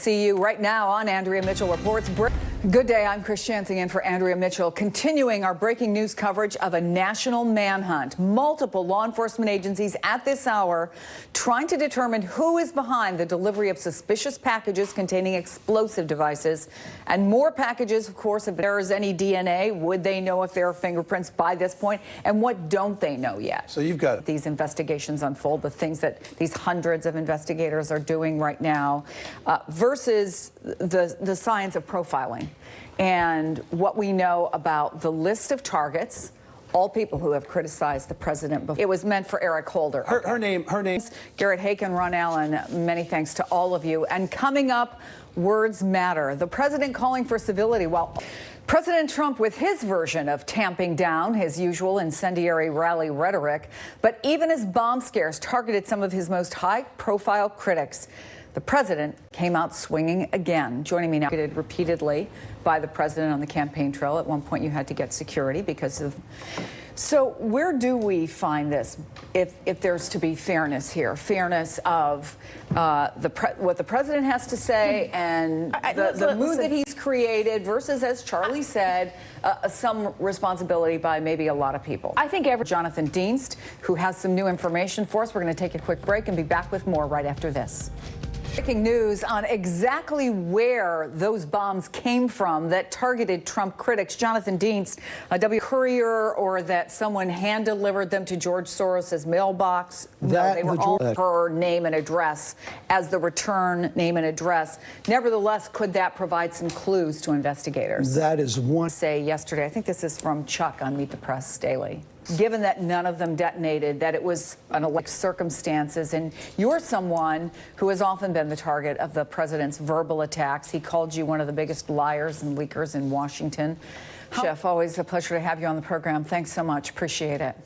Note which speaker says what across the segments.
Speaker 1: see you right now on Andrea Mitchell Reports. Good day, I'm Chris Jansing in for Andrea Mitchell, continuing our breaking news coverage of a national manhunt. Multiple law enforcement agencies at this hour trying to determine who is behind the delivery of suspicious packages containing explosive devices. And more packages, of course, if there is any DNA, would they know if there are fingerprints by this point? And what don't they know yet?
Speaker 2: So you've got
Speaker 1: these investigations unfold, the things that these hundreds of investigators are doing right now, versus the science of profiling and what we know about the list of targets, all people who have criticized the president before. It was meant for Eric Holder.
Speaker 2: Her name.
Speaker 1: Garrett Haken, Ron Allen, many thanks to all of you. And coming up, words matter. The president calling for civility while President Trump with his version of tamping down his usual incendiary rally rhetoric. But even as bomb scares targeted some of his most high-profile critics, the president came out swinging again. Joining me now, repeatedly by the president on the campaign trail. At one point, you had to get security because of. So where do we find this, if there's to be fairness here? Fairness of what the president has to say and the mood that he's created versus, as Charlie said, some responsibility by maybe a lot of people. I think Jonathan Dienst, who has some new information for us. We're going to take a quick break and be back with more right after this. Breaking news on exactly where those bombs came from that targeted Trump critics. Jonathan Dienst, a courier, or that someone hand-delivered them to George Soros's mailbox. No, they were all her name and address as the return name and address. Nevertheless, could that provide some clues to investigators?
Speaker 2: That is one.
Speaker 1: Say yesterday, I think this is from Chuck on Meet the Press Daily. Given that none of them detonated, that it was unelect circumstances, and you're someone who has often been the target of the president's verbal attacks. He called you one of the biggest liars and leakers in Washington. Chef, always a pleasure to have you on the program. Thanks so much. Appreciate it.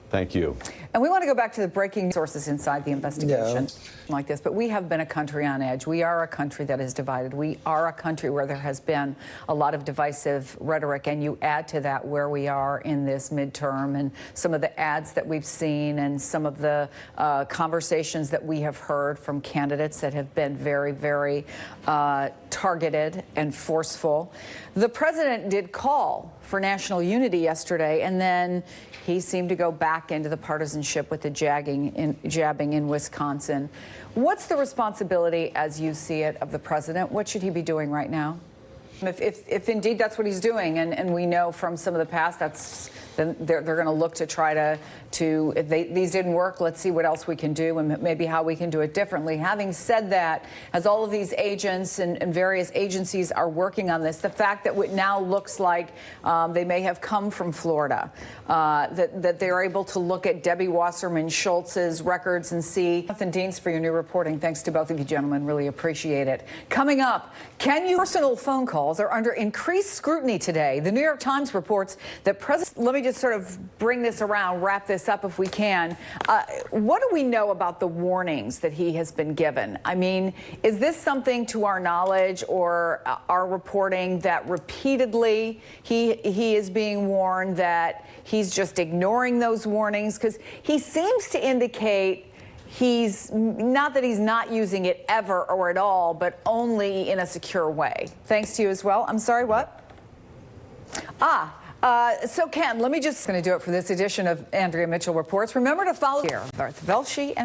Speaker 3: Thank you.
Speaker 1: And we want to go back to the breaking sources inside the investigation like this, but we have been a country on edge. We are a country that is divided. We are a country where there has been a lot of divisive rhetoric, and you add to that where we are in this midterm and some of the ads that we've seen and some of the conversations that we have heard from candidates that have been very, very targeted and forceful. The president did call for national unity yesterday, and then he seemed to go back into the partisanship with the jabbing in Wisconsin. What's the responsibility, as you see it, of the president? What should he be doing right now? If indeed that's what he's doing, and we know from some of the past then they're going to look to try to if these didn't work, let's see what else we can do and maybe how we can do it differently. Having said that, as all of these agents and various agencies are working on this, the fact that it now looks like they may have come from Florida, that they're able to look at Debbie Wasserman Schultz's records and see. Jonathan Dienst, for your new reporting. Thanks to both of you gentlemen. Really appreciate it. Coming up, personal phone calls are under increased scrutiny today. The New York Times reports that let me just sort of bring this around, wrap this up if we can. What do we know about the warnings that he has been given? I mean, is this something to our knowledge or our reporting that repeatedly he is being warned, that he's just ignoring those warnings? Because he seems to indicate he's not that he's not using it ever or at all, but only in a secure way. Thanks to you as well. I'm sorry, what? So Ken, let me just going to do it for this edition of Andrea Mitchell Reports. Remember to follow here, Velshi and